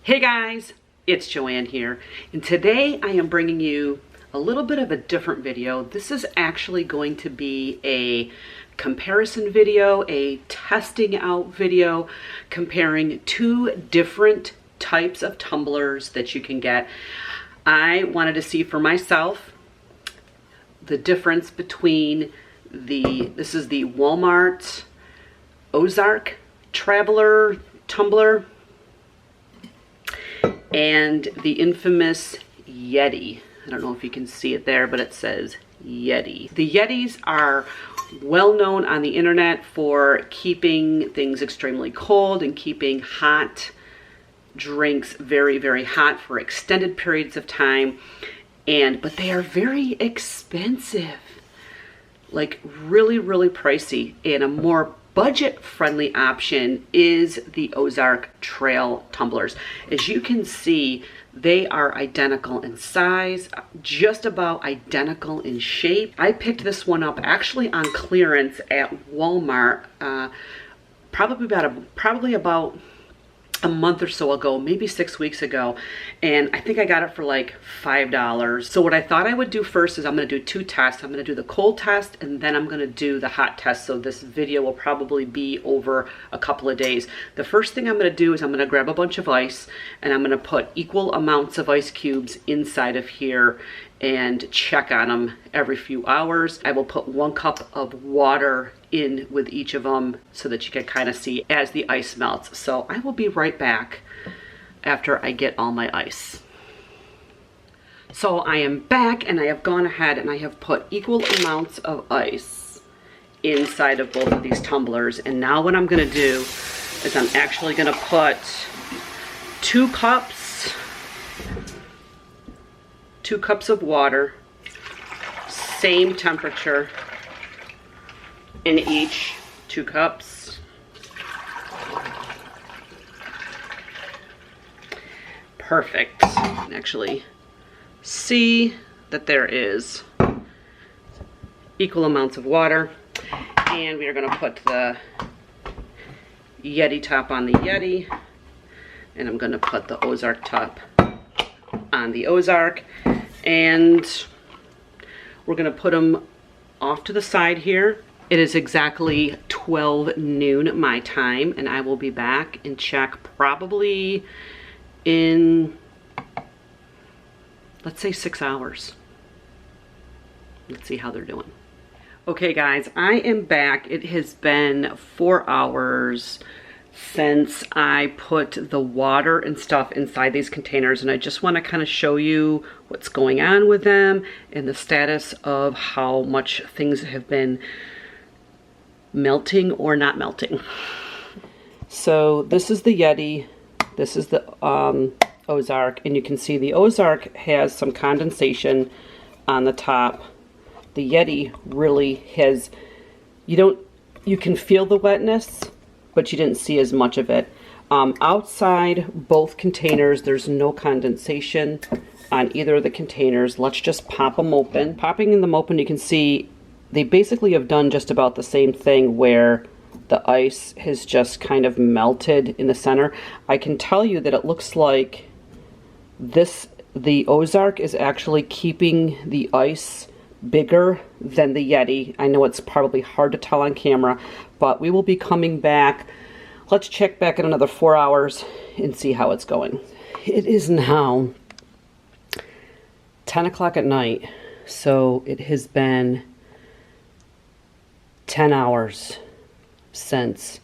Hey guys, it's Joanne here, and today I am bringing you a little bit of a different video. This is actually going to be a comparison video, a testing out video, comparing two different types of tumblers that you can get. I wanted to see for myself the difference between this is the Walmart Ozark Traveler Tumbler and the infamous Yeti. I don't know if you can see it there, but it says Yeti. The Yetis are well known on the internet for keeping things extremely cold and keeping hot drinks very, very hot for extended periods of time. But they are very expensive, like really, really pricey. And a more budget-friendly option is the Ozark Trail Tumblers. As you can see, they are identical in size, just about identical in shape. I picked this one up actually on clearance at Walmart, probably about a month or so ago, maybe 6 weeks ago, and I think I got it for like $5. So what I thought I would do first is I'm going to do two tests. I'm going to do the cold test and then I'm going to do the hot test. So this video will probably be over a couple of days. The first thing I'm going to do is I'm going to grab a bunch of ice and I'm going to put equal amounts of ice cubes inside of here and check on them every few hours. I will put 1 cup of water in with each of them so that you can kind of see as the ice melts. So I will be right back after I get all my ice. So I am back and I have gone ahead and I have put equal amounts of ice inside of both of these tumblers. And now what I'm gonna do is I'm actually gonna put 2 cups of water, same temperature in each 2 cups. Perfect. You can actually see that there is equal amounts of water. And we are going to put the Yeti top on the Yeti. And I'm going to put the Ozark top on the Ozark. And we're going to put them off to the side here. It is exactly 12 noon my time, and I will be back and check probably in, let's say 6 hours. Let's see how they're doing. Okay guys, I am back. It has been 4 hours since I put the water and stuff inside these containers, and I just want to kind of show you what's going on with them and the status of how much things have been melting or not melting. So this is the Yeti, this is the Ozark, and you can see the Ozark has some condensation on the top. The Yeti really has, you can feel the wetness, but you didn't see as much of it. Outside both containers, there's no condensation on either of the containers. Let's just pop them open. Popping them open, you can see they basically have done just about the same thing where the ice has just kind of melted in the center. I can tell you that it looks like the Ozark is actually keeping the ice bigger than the Yeti. I know it's probably hard to tell on camera, but we will be coming back. Let's check back in another 4 hours and see how it's going. It is now 10 o'clock at night, so it has been 10 hours since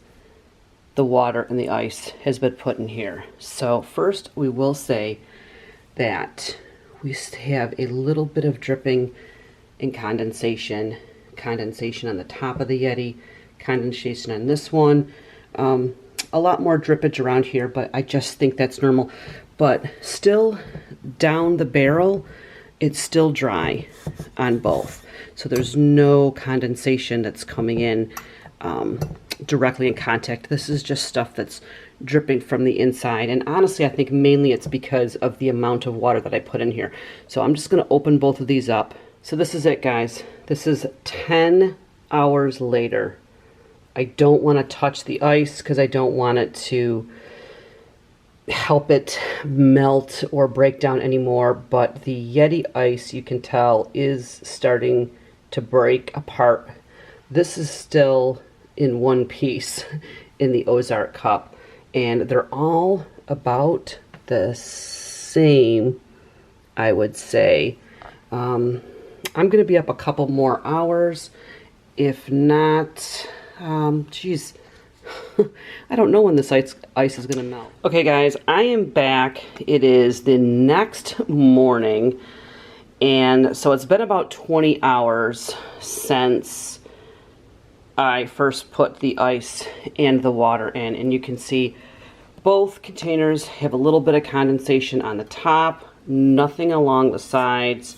the water and the ice has been put in here. So first we will say that we have a little bit of dripping and condensation on the top of the Yeti, condensation on this one, a lot more drippage around here, but I just think that's normal. But still down the barrel, it's still dry on both. So there's no condensation that's coming in directly in contact. This is just stuff that's dripping from the inside. And honestly, I think mainly it's because of the amount of water that I put in here. So I'm just going to open both of these up. So this is it, guys. This is 10 hours later. I don't want to touch the ice because I don't want it to help it melt or break down anymore, but the Yeti ice, you can tell, is starting to break apart. This is still in one piece in the Ozark cup, and they're all about the same, I would say. I'm going to be up a couple more hours. If not, geez, I don't know when this ice is going to melt. Okay, guys, I am back. It is the next morning, and so it's been about 20 hours since I first put the ice and the water in, and you can see both containers have a little bit of condensation on the top, nothing along the sides.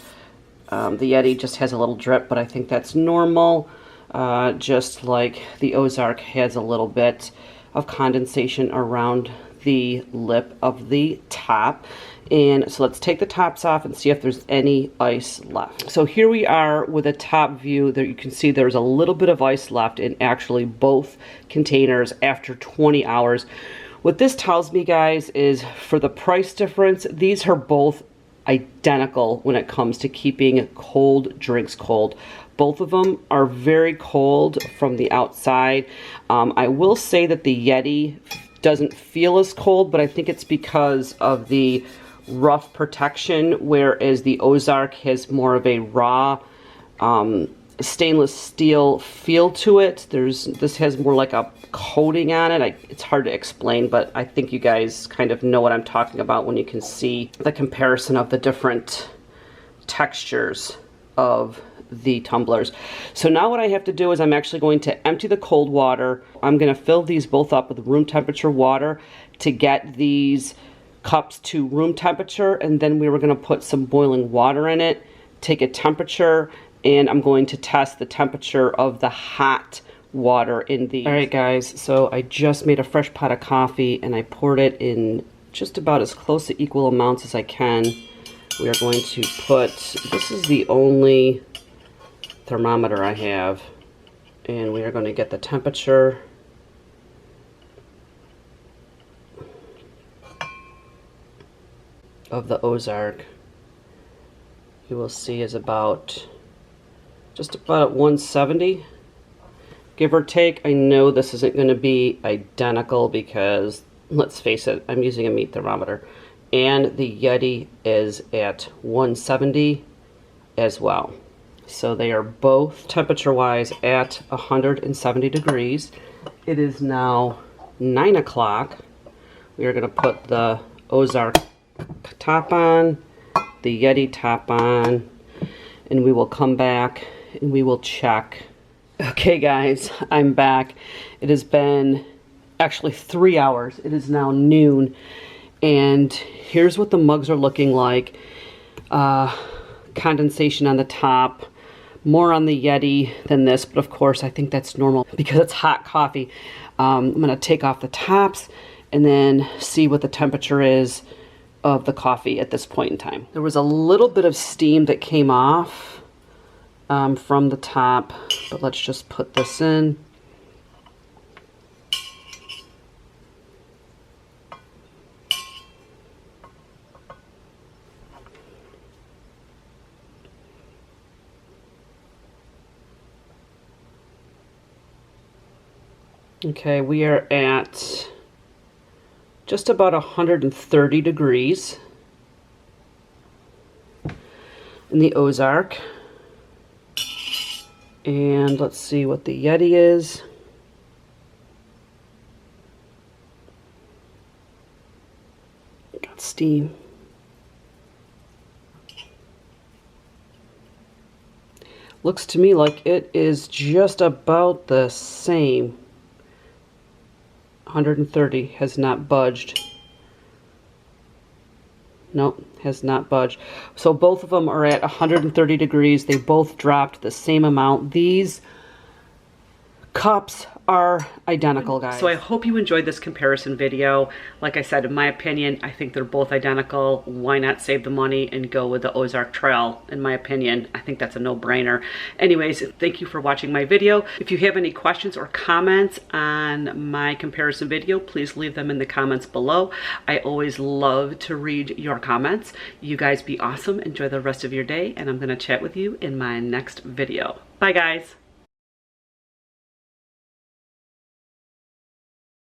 The Yeti just has a little drip, but I think that's normal. Just like the Ozark has a little bit of condensation around the lip of the top. And so let's take the tops off and see if there's any ice left. So here we are with a top view. There you can see there's a little bit of ice left in actually both containers after 20 hours. What this tells me, guys, is for the price difference, these are both identical when it comes to keeping cold drinks cold. Both of them are very cold from the outside. I will say that the Yeti doesn't feel as cold, but I think it's because of the rough protection, whereas the Ozark has more of a raw stainless steel feel to it. This has more like a coating on it. It's hard to explain, but I think you guys kind of know what I'm talking about when you can see the comparison of the different textures of the tumblers. So now what I have to do is I'm actually going to empty the cold water. I'm going to fill these both up with room temperature water to get these cups to room temperature, and then we were going to put some boiling water in it, take a temperature, and I'm going to test the temperature of the hot water in these. Alright guys, so I just made a fresh pot of coffee and I poured it in just about as close to equal amounts as I can. We are going to put, this is the only thermometer I have, and we are going to get the temperature of the Ozark. You will see is about just about 170, give or take. I know this isn't going to be identical because, let's face it, I'm using a meat thermometer, and the Yeti is at 170 as well. So they are both temperature-wise at 170 degrees. It is now 9 o'clock. We are going to put the Ozark top on, the Yeti top on, and we will come back and we will check. Okay guys, I'm back. It has been actually 3 hours. It is now noon, and here's what the mugs are looking like. Condensation on the top, more on the Yeti than this, but of course I think that's normal because it's hot coffee. I'm going to take off the tops and then see what the temperature is of the coffee at this point in time. There was a little bit of steam that came off from the top, but let's just put this in. Okay, we are at just about 130 degrees in the Ozark. And let's see what the Yeti is. Got steam. Looks to me like it is just about the same. 130 has not budged. Nope, has not budged. So both of them are at 130 degrees. They both dropped the same amount. These cups are identical, guys. So I hope you enjoyed this comparison video. Like I said, in my opinion, I think they're both identical. Why not save the money and go with the Ozark Trail? In my opinion, I think that's a no-brainer. Anyways, thank you for watching my video. If you have any questions or comments on my comparison video, please leave them in the comments below. I always love to read your comments. You guys be awesome. Enjoy the rest of your day, and I'm gonna chat with you in my next video. Bye, guys.